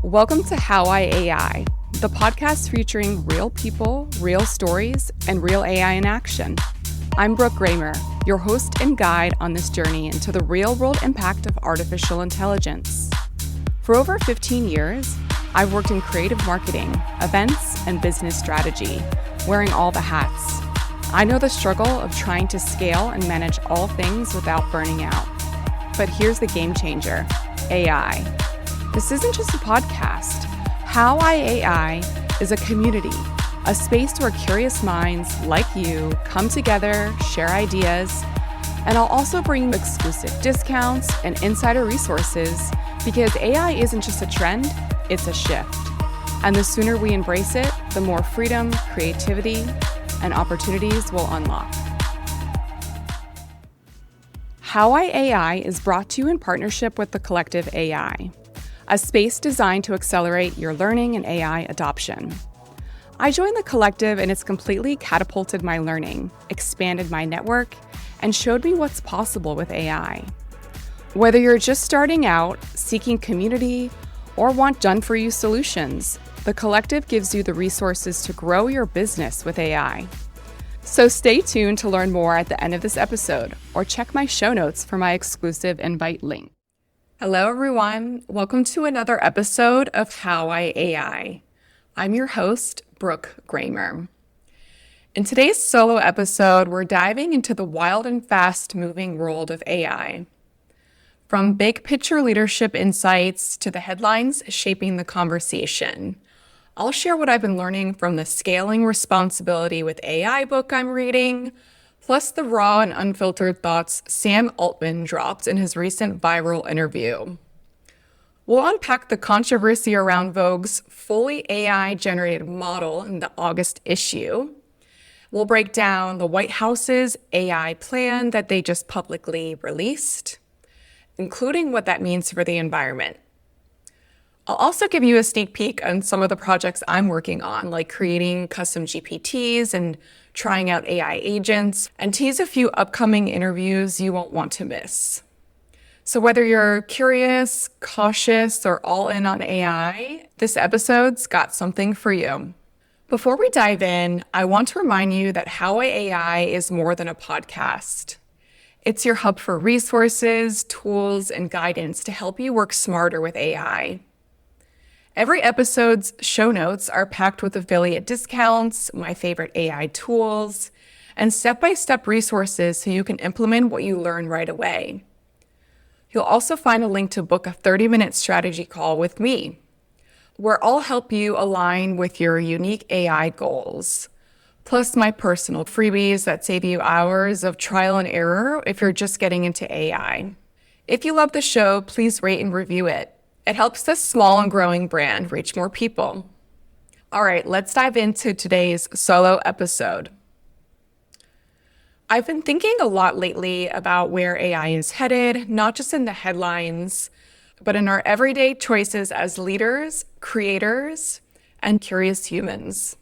Welcome to How I AI, the podcast featuring real people, real stories, and real AI in action. I'm Brooke Gramer, your host and guide on this journey into the real-world impact of artificial intelligence. For over 15 years, I've worked in creative marketing, events, and business strategy, wearing all the hats. I know the struggle of trying to scale and manage all things without burning out. But here's the game changer, AI. This isn't just a podcast. How I AI is a community, a space where curious minds like you come together, share ideas, and I'll also bring exclusive discounts and insider resources because AI isn't just a trend, it's a shift. And the sooner we embrace it, the more freedom, creativity, and opportunities will unlock. How I AI is brought to you in partnership with the Collective AI, a space designed to accelerate your learning and AI adoption. I joined the Collective and it's completely catapulted my learning, expanded my network, and showed me what's possible with AI. Whether you're just starting out, seeking community, or want done-for-you solutions, the Collective gives you the resources to grow your business with AI. So stay tuned to learn more at the end of this episode, or check my show notes for my exclusive invite link. Hello, everyone. Welcome to another episode of How I AI. I'm your host, Brooke Gramer. In today's solo episode, we're diving into the wild and fast-moving world of AI. From big picture leadership insights to the headlines shaping the conversation, I'll share what I've been learning from the Scaling Responsibility with AI book I'm reading, plus the raw and unfiltered thoughts Sam Altman dropped in his recent viral interview. We'll unpack the controversy around Vogue's fully AI-generated model in the August issue. We'll break down the White House's AI plan that they just publicly released, including what that means for the environment. I'll also give you a sneak peek on some of the projects I'm working on, like creating custom GPTs and trying out AI agents, and tease a few upcoming interviews you won't want to miss. So whether you're curious, cautious, or all in on AI, this episode's got something for you. Before we dive in, I want to remind you that How I AI is more than a podcast. It's your hub for resources, tools, and guidance to help you work smarter with AI. Every episode's show notes are packed with affiliate discounts, my favorite AI tools, and step-by-step resources so you can implement what you learn right away. You'll also find a link to book a 30-minute strategy call with me, where I'll help you align with your unique AI goals, plus my personal freebies that save you hours of trial and error if you're just getting into AI. If you love the show, please rate and review it. It helps this small and growing brand reach more people. All right, let's dive into today's solo episode. I've been thinking a lot lately about where AI is headed, not just in the headlines, but in our everyday choices as leaders, creators, and curious humans.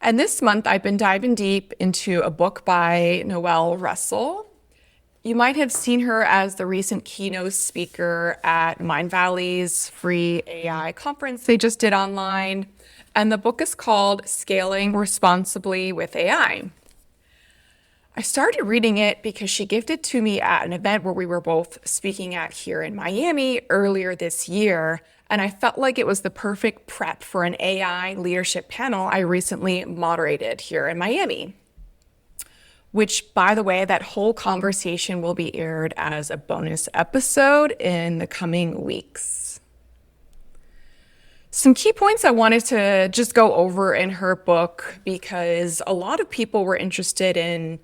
And this month, I've been diving deep into a book by Noelle Russell. You might have seen her as the recent keynote speaker at Mindvalley's free AI conference they just did online. And the book is called Scaling Responsibly with AI. I started reading it because she gifted it to me at an event where we were both speaking at here in Miami earlier this year. And I felt like it was the perfect prep for an AI leadership panel I recently moderated here in Miami. Which, by the way, that whole conversation will be aired as a bonus episode in the coming weeks. Some key points I wanted to just go over in her book because a lot of people were interested in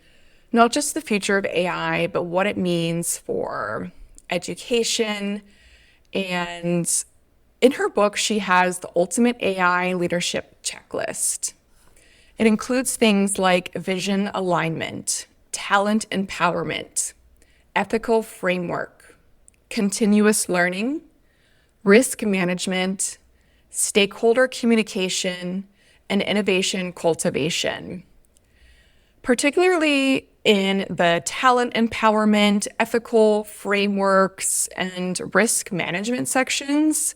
not just the future of AI, but what it means for education. And in her book, she has the ultimate AI leadership checklist. It includes things like vision alignment, talent empowerment, ethical framework, continuous learning, risk management, stakeholder communication, and innovation cultivation. Particularly in the talent empowerment, ethical frameworks, and risk management sections,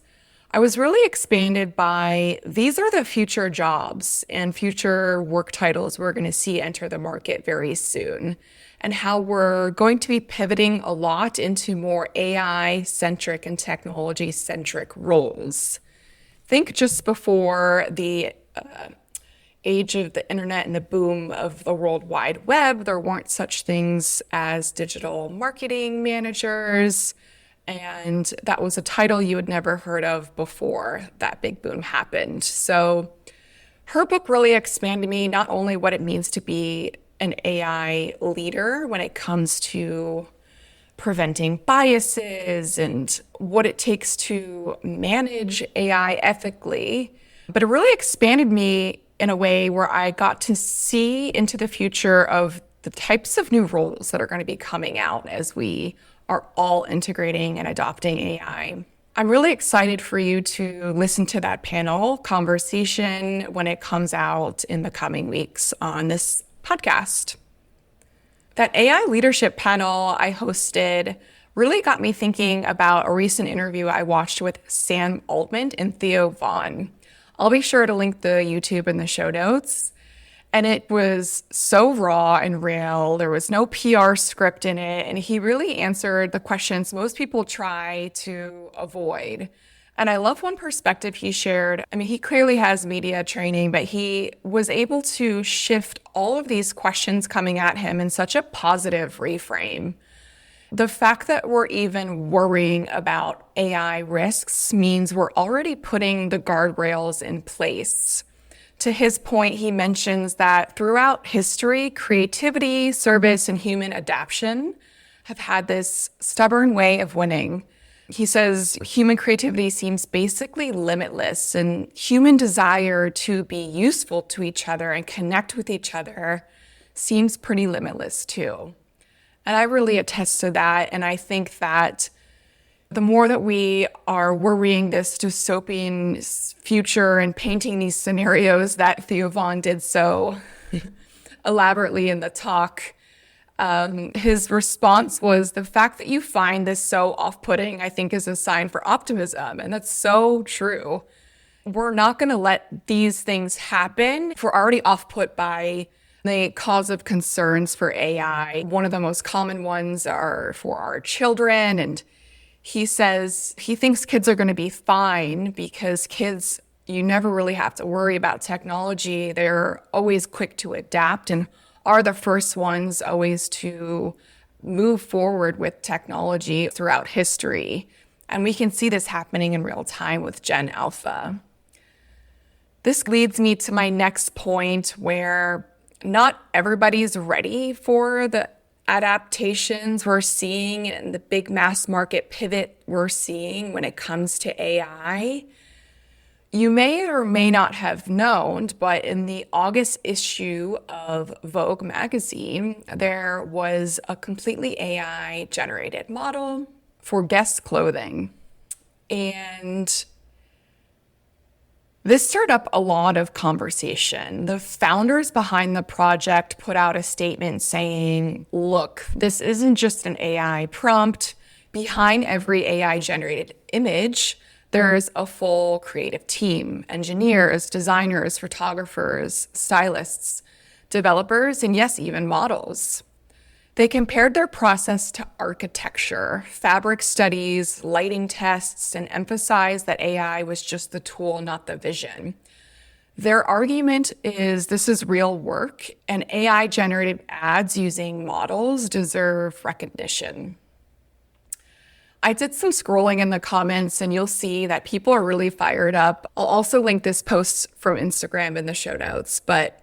I was really expanded by these are the future jobs and future work titles we're going to see enter the market very soon, and how we're going to be pivoting a lot into more AI-centric and technology-centric roles. Think just before the age of the internet and the boom of the World Wide Web, there weren't such things as digital marketing managers. And that was a title you had never heard of before that big boom happened. So her book really expanded me, not only what it means to be an AI leader when it comes to preventing biases and what it takes to manage AI ethically, but it really expanded me in a way where I got to see into the future of the types of new roles that are going to be coming out as we are all integrating and adopting AI. I'm really excited for you to listen to that panel conversation when it comes out in the coming weeks on this podcast. That AI leadership panel I hosted really got me thinking about a recent interview I watched with Sam Altman and Theo Vaughn. I'll be sure to link the YouTube in the show notes. And it was so raw and real. There was no PR script in it. And he really answered the questions most people try to avoid. And I love one perspective he shared. I mean, he clearly has media training, but he was able to shift all of these questions coming at him in such a positive reframe. The fact that we're even worrying about AI risks means we're already putting the guardrails in place. To his point, he mentions that throughout history, creativity, service, and human adaptation have had this stubborn way of winning. He says human creativity seems basically limitless, and human desire to be useful to each other and connect with each other seems pretty limitless too. And I really attest to that, and I think that the more that we are worrying this dystopian future and painting these scenarios that Theo Vaughn did so elaborately in the talk, his response was, the fact that you find this so off-putting, I think, is a sign for optimism. And that's so true. We're not going to let these things happen if we're already off-put by the cause of concerns for AI. One of the most common ones are for our children, and he says he thinks kids are going to be fine because kids, you never really have to worry about technology. They're always quick to adapt and are the first ones always to move forward with technology throughout history. And we can see this happening in real time with Gen Alpha. This leads me to my next point, where not everybody's ready for the adaptations we're seeing and the big mass market pivot we're seeing when it comes to AI. You may or may not have known, but in the August issue of Vogue magazine, there was a completely AI-generated model for Guess clothing. And this stirred up a lot of conversation. The founders behind the project put out a statement saying, look, this isn't just an AI prompt. Behind every AI-generated image, there's a full creative team, engineers, designers, photographers, stylists, developers, and yes, even models. They compared their process to architecture, fabric studies, lighting tests, and emphasized that AI was just the tool, not the vision. Their argument is this is real work, and AI-generated ads using models deserve recognition. I did some scrolling in the comments, and you'll see that people are really fired up. I'll also link this post from Instagram in the show notes, but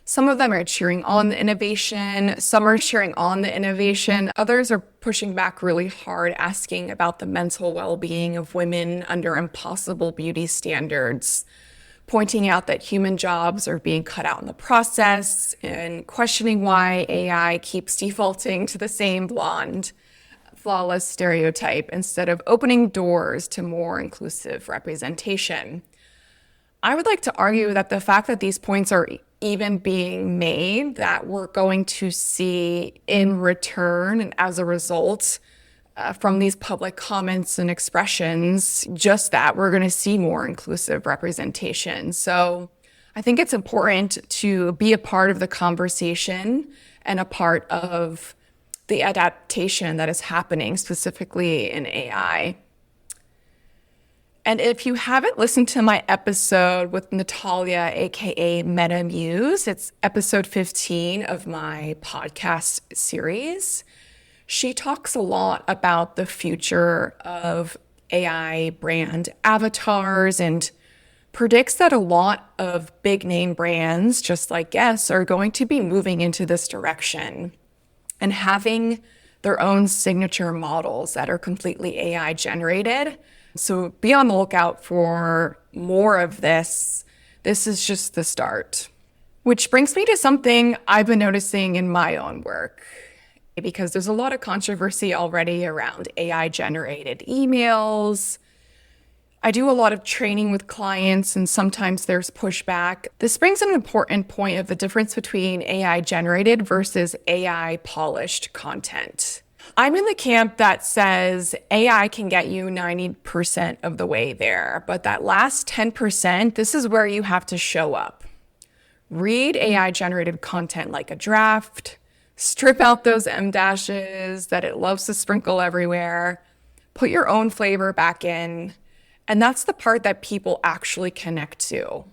some of them are cheering on the innovation, some are cheering on the innovation, others are pushing back really hard, asking about the mental well-being of women under impossible beauty standards, pointing out that human jobs are being cut out in the process, and questioning why AI keeps defaulting to the same blonde, flawless stereotype instead of opening doors to more inclusive representation. I would like to argue that the fact that these points are even being made, that we're going to see in return and as a result from these public comments and expressions, just that we're going to see more inclusive representation. So I think it's important to be a part of the conversation and a part of the adaptation that is happening specifically in AI. And if you haven't listened to my episode with Natalia, aka Meta Muse, it's episode 15 of my podcast series. She talks a lot about the future of AI brand avatars and predicts that a lot of big name brands, just like Guess, are going to be moving into this direction and having their own signature models that are completely AI generated. So be on the lookout for more of this. This is just the start. Which brings me to something I've been noticing in my own work, because there's a lot of controversy already around AI generated emails. I do a lot of training with clients and sometimes there's pushback. This brings an important point of the difference between AI generated versus AI polished content. I'm in the camp that says AI can get you 90% of the way there, but that last 10%, this is where you have to show up. Read AI generated content like a draft, strip out those M dashes that it loves to sprinkle everywhere, put your own flavor back in, and that's the part that people actually connect to.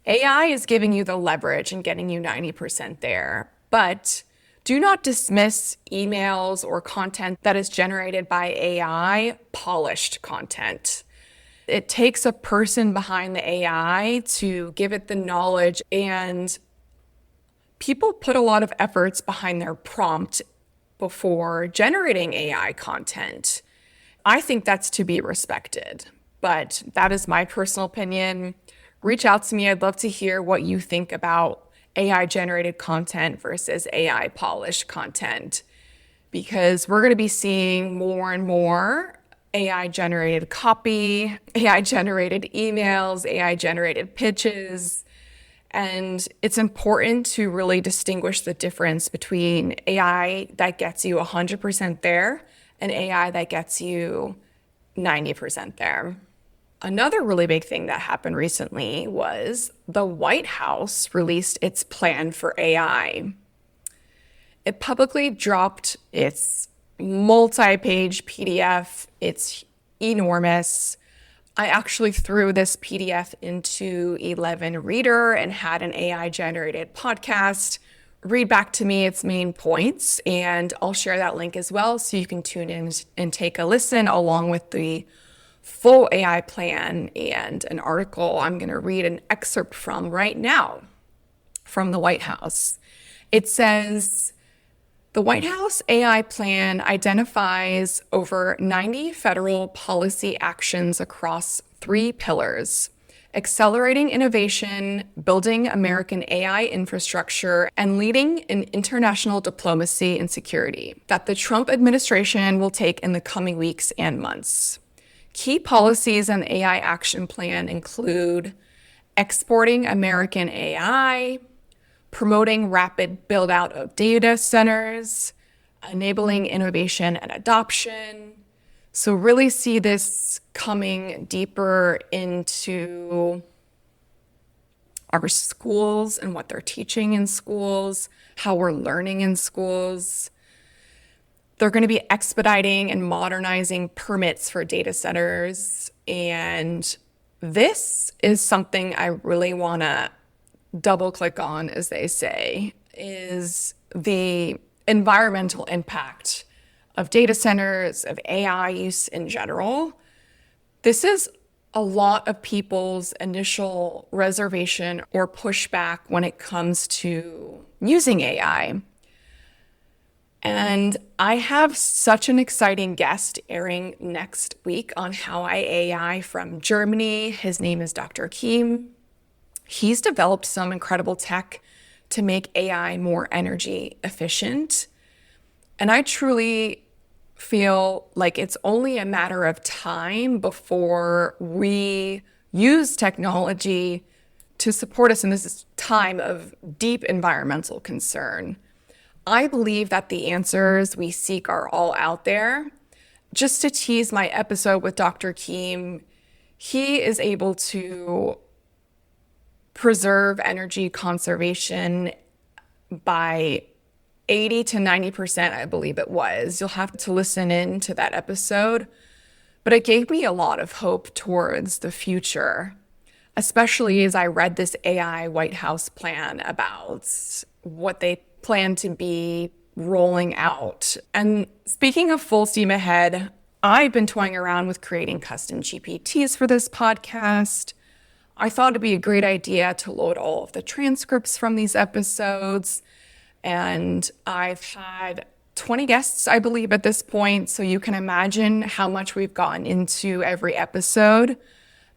AI is giving you the leverage and getting you 90% there, but do not dismiss emails or content that is generated by AI, polished content. It takes a person behind the AI to give it the knowledge, and people put a lot of efforts behind their prompt before generating AI content. I think that's to be respected, but that is my personal opinion. Reach out to me. I'd love to hear what you think about AI generated content versus AI polished content, because we're going to be seeing more and more AI generated copy, AI generated emails, AI generated pitches. And it's important to really distinguish the difference between AI that gets you 100% there and AI that gets you 90% there. Another really big thing that happened recently was the White House released its plan for AI. It publicly dropped its multi-page PDF. It's enormous. I actually threw this PDF into 11 Reader and had an AI-generated podcast read back to me its main points, and I'll share that link as well so you can tune in and take a listen along with the full AI plan and an article I'm going to read an excerpt from right now from the White House. It says, the White House AI plan identifies over 90 federal policy actions across 3 pillars: accelerating innovation, building American AI infrastructure, and leading in international diplomacy and security that the Trump administration will take in the coming weeks and months. Key policies in the AI action plan include exporting American AI, promoting rapid build-out of data centers, enabling innovation and adoption. So really see this coming deeper into our schools and what they're teaching in schools, how we're learning in schools. They're going to be expediting and modernizing permits for data centers. And this is something I really want to double click on, as they say, is the environmental impact of data centers, of AI use in general. This is a lot of people's initial reservation or pushback when it comes to using AI. And I have such an exciting guest airing next week on How I AI from Germany. His name is Dr. Kim. He's developed some incredible tech to make AI more energy efficient. And I truly feel like it's only a matter of time before we use technology to support us in this time of deep environmental concern. I believe that the answers we seek are all out there, just to tease my episode with Dr. Keem, he is able to preserve energy conservation by 80 to 90%, I believe it was. You'll have to listen in to that episode. But it gave me a lot of hope towards the future, especially as I read this AI White House plan about what they plan to be rolling out. And speaking of full steam ahead, I've been toying around with creating custom GPTs for this podcast. I thought it'd be a great idea to load all of the transcripts from these episodes. And I've had 20 guests, I believe, at this point. So you can imagine how much we've gotten into every episode.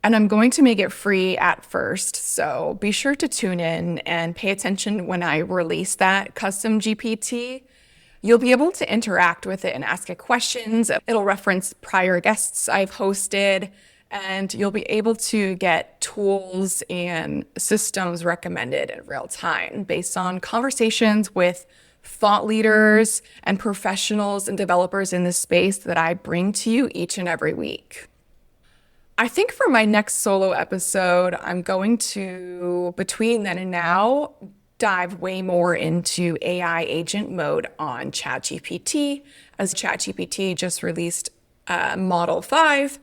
And I'm going to make it free at first. So be sure to tune in and pay attention when I release that custom GPT. You'll be able to interact with it and ask it questions. It'll reference prior guests I've hosted, and you'll be able to get tools and systems recommended in real time based on conversations with thought leaders and professionals and developers in this space that I bring to you each and every week. I think for my next solo episode, I'm going to, between then and now, dive way more into AI agent mode on ChatGPT, as ChatGPT just released Model 5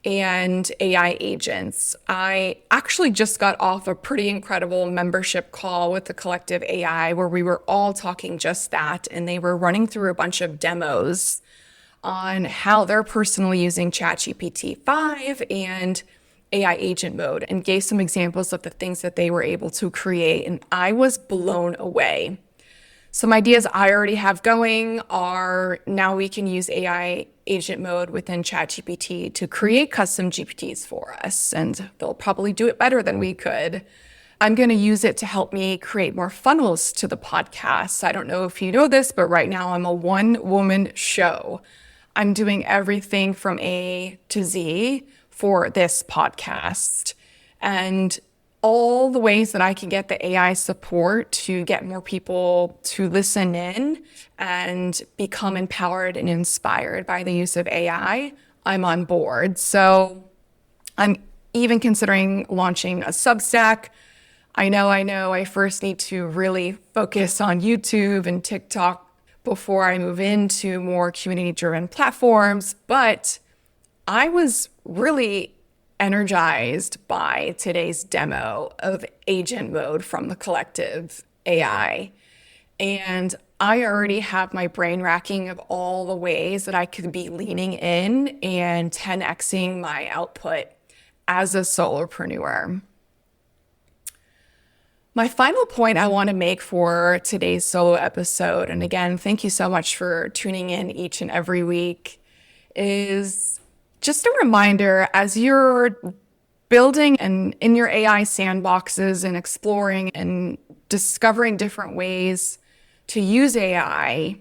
and AI agents. I actually just got off a pretty incredible membership call with the Collective AI where we were all talking just that, and they were running through a bunch of demos on how they're personally using ChatGPT 5 and AI agent mode, and gave some examples of the things that they were able to create, and I was blown away. Some ideas I already have going are now we can use AI agent mode within ChatGPT to create custom GPTs for us, and they'll probably do it better than we could. I'm going to use it to help me create more funnels to the podcast. I don't know if you know this, but right now I'm a one-woman show. I'm doing everything from A to Z for this podcast. And all the ways that I can get the AI support to get more people to listen in and become empowered and inspired by the use of AI, I'm on board. So I'm even considering launching a Substack. I know I first need to really focus on YouTube and TikTok before I move into more community-driven platforms, but I was really energized by today's demo of agent mode from the Collective AI. And I already have my brain racking of all the ways that I could be leaning in and 10xing my output as a solopreneur. My final point I want to make for today's solo episode, and again, thank you so much for tuning in each and every week, is just a reminder as you're building and in your AI sandboxes and exploring and discovering different ways to use AI.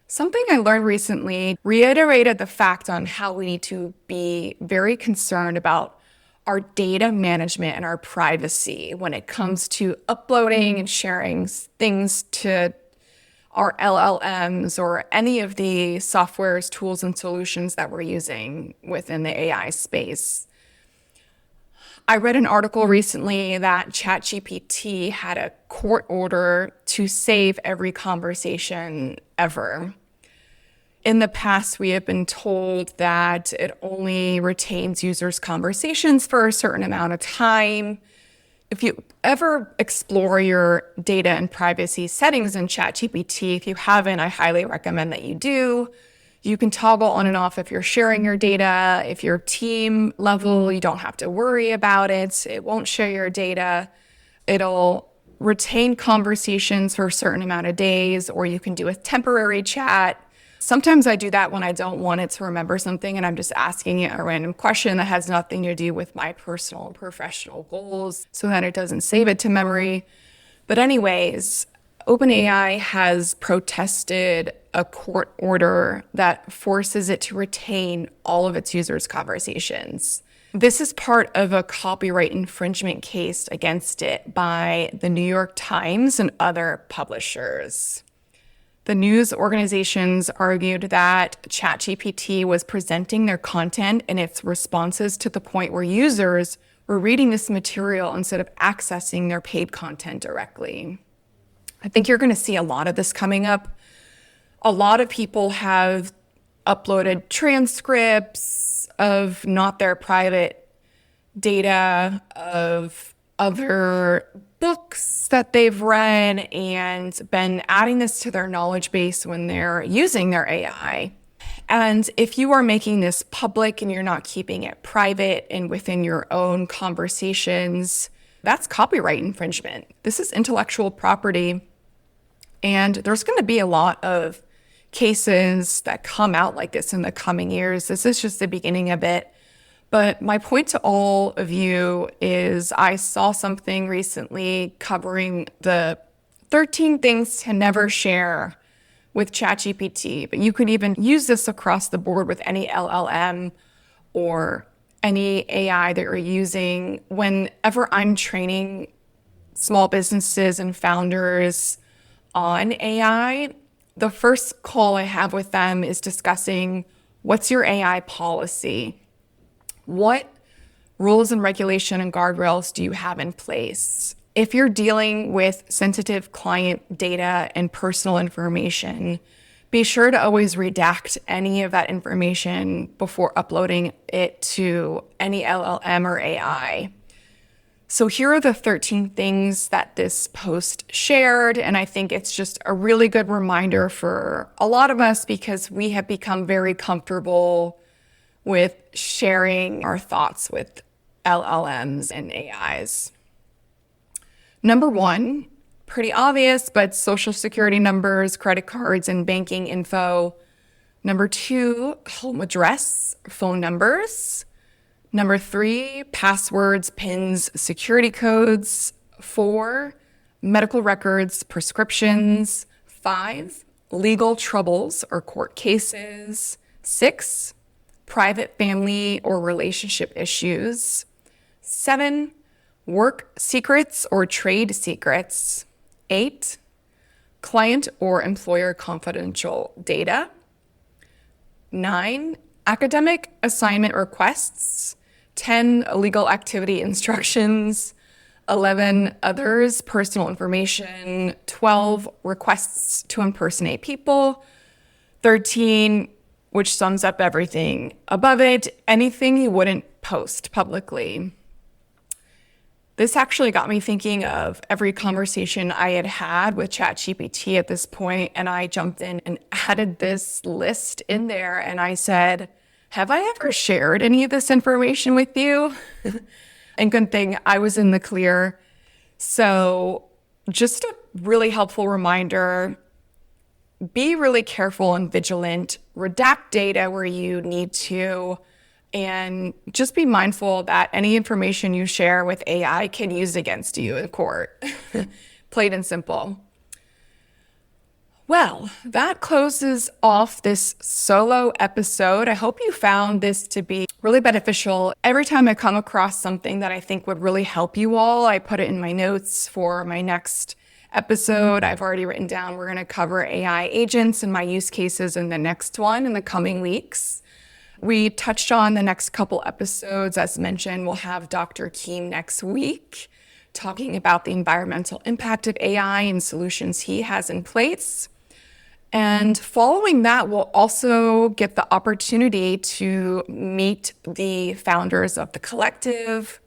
Something I learned recently reiterated the fact on how we need to be very concerned about our data management and our privacy when it comes to uploading and sharing things to our LLMs or any of the softwares, tools, and solutions that we're using within the AI space. I read an article recently that ChatGPT had a court order to save every conversation ever. In the past, we have been told that it only retains users' conversations for a certain amount of time. If you ever explore your data and privacy settings in ChatGPT, if you haven't, I highly recommend that you do. You can toggle on and off if you're sharing your data. If you're team level, you don't have to worry about it. It won't share your data. It'll retain conversations for a certain amount of days, or you can do a temporary chat. Sometimes I do that when I don't want it to remember something and I'm just asking it a random question that has nothing to do with my personal or professional goals so that it doesn't save it to memory. But anyways, OpenAI has protested a court order that forces it to retain all of its users' conversations. This is part of a copyright infringement case against it by the New York Times and other publishers. The news organizations argued that ChatGPT was presenting their content and its responses to the point where users were reading this material instead of accessing their paid content directly. I think you're going to see a lot of this coming up. A lot of people have uploaded transcripts of not their private data, of other books that they've read, and been adding this to their knowledge base when they're using their AI. And if you are making this public and you're not keeping it private and within your own conversations, that's copyright infringement. This is intellectual property. And there's going to be a lot of cases that come out like this in the coming years. This is just the beginning of it. But my point to all of you is I saw something recently covering the 13 things to never share with ChatGPT, but you could even use this across the board with any LLM or any AI that you're using. Whenever I'm training small businesses and founders on AI, the first call I have with them is discussing, what's your AI policy? What rules and regulation and guardrails do you have in place? If you're dealing with sensitive client data and personal information, be sure to always redact any of that information before uploading it to any LLM or AI. So here are the 13 things that this post shared, and I think it's just a really good reminder for a lot of us because we have become very comfortable with sharing our thoughts with LLMs and AIs. Number one, pretty obvious, but social security numbers, credit cards, and banking info. Number two, home address, phone numbers. Number three, passwords, PINs, security codes. 4, medical records, prescriptions. 5, legal troubles or court cases. 6, private family or relationship issues. 7, work secrets or trade secrets. 8, client or employer confidential data. 9, academic assignment requests. 10, illegal activity instructions. 11, others, personal information. 12, requests to impersonate people. 13, which sums up everything above it, anything you wouldn't post publicly. This actually got me thinking of every conversation I had had with ChatGPT at this point, and I jumped in and added this list in there, and I said, have I ever shared any of this information with you? And good thing I was in the clear. So just a really helpful reminder, be really careful and vigilant, redact data where you need to, and just be mindful that any information you share with AI can use against you in court. Plain and simple. Well, that closes off this solo episode. I hope you found this to be really beneficial. Every time I come across something that I think would really help you all, I put it in my notes for my next episode. I've already written down we're going to cover AI agents and my use cases in the next one in the coming weeks. We touched on the next couple episodes. As mentioned, we'll have Dr. Keem next week talking about the environmental impact of AI and solutions he has in place. And following that, we'll also get the opportunity to meet the founders of the collective.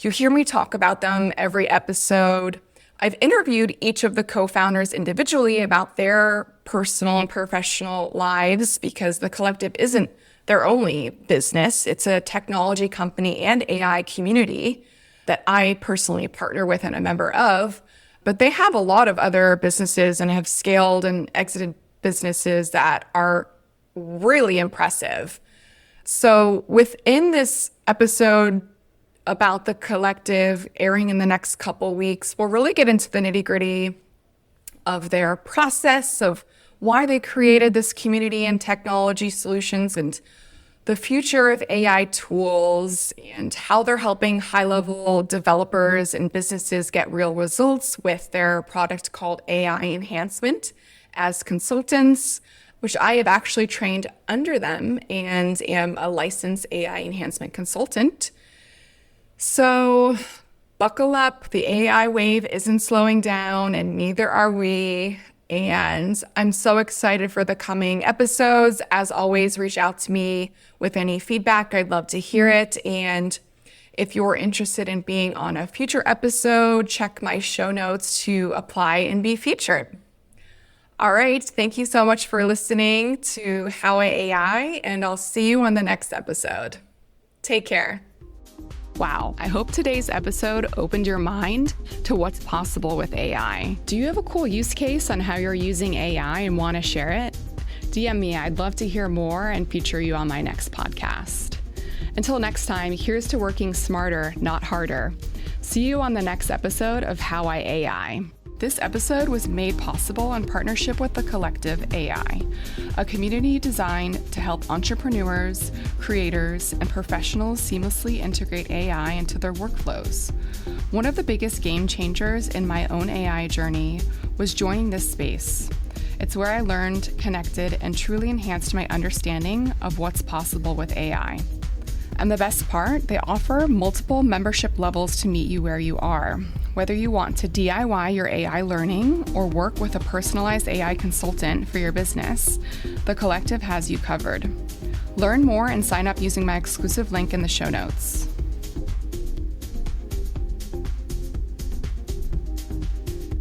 You hear me talk about them every episode. I've interviewed each of the co-founders individually about their personal and professional lives because the collective isn't their only business. It's a technology company and AI community that I personally partner with and a member of. But they have a lot of other businesses and have scaled and exited businesses that are really impressive. So within this episode about the collective airing in the next couple weeks, we'll really get into the nitty-gritty of their process, of why they created this community and technology solutions, and the future of AI tools, and how they're helping high-level developers and businesses get real results with their product called AI Enhancement, as consultants, which I have actually trained under them and am a licensed AI enhancement consultant. So buckle up, the AI wave isn't slowing down and neither are we. And I'm so excited for the coming episodes. As always, reach out to me with any feedback. I'd love to hear it. And if you're interested in being on a future episode, check my show notes to apply and be featured. All right. Thank you so much for listening to How I AI, and I'll see you on the next episode. Take care. Wow, I hope today's episode opened your mind to what's possible with AI. Do you have a cool use case on how you're using AI and want to share it? DM me, I'd love to hear more and feature you on my next podcast. Until next time, here's to working smarter, not harder. See you on the next episode of How I AI. This episode was made possible in partnership with the Collective AI, a community designed to help entrepreneurs, creators, and professionals seamlessly integrate AI into their workflows. One of the biggest game changers in my own AI journey was joining this space. It's where I learned, connected, and truly enhanced my understanding of what's possible with AI. And the best part, they offer multiple membership levels to meet you where you are. Whether you want to DIY your AI learning or work with a personalized AI consultant for your business, the Collective has you covered. Learn more and sign up using my exclusive link in the show notes.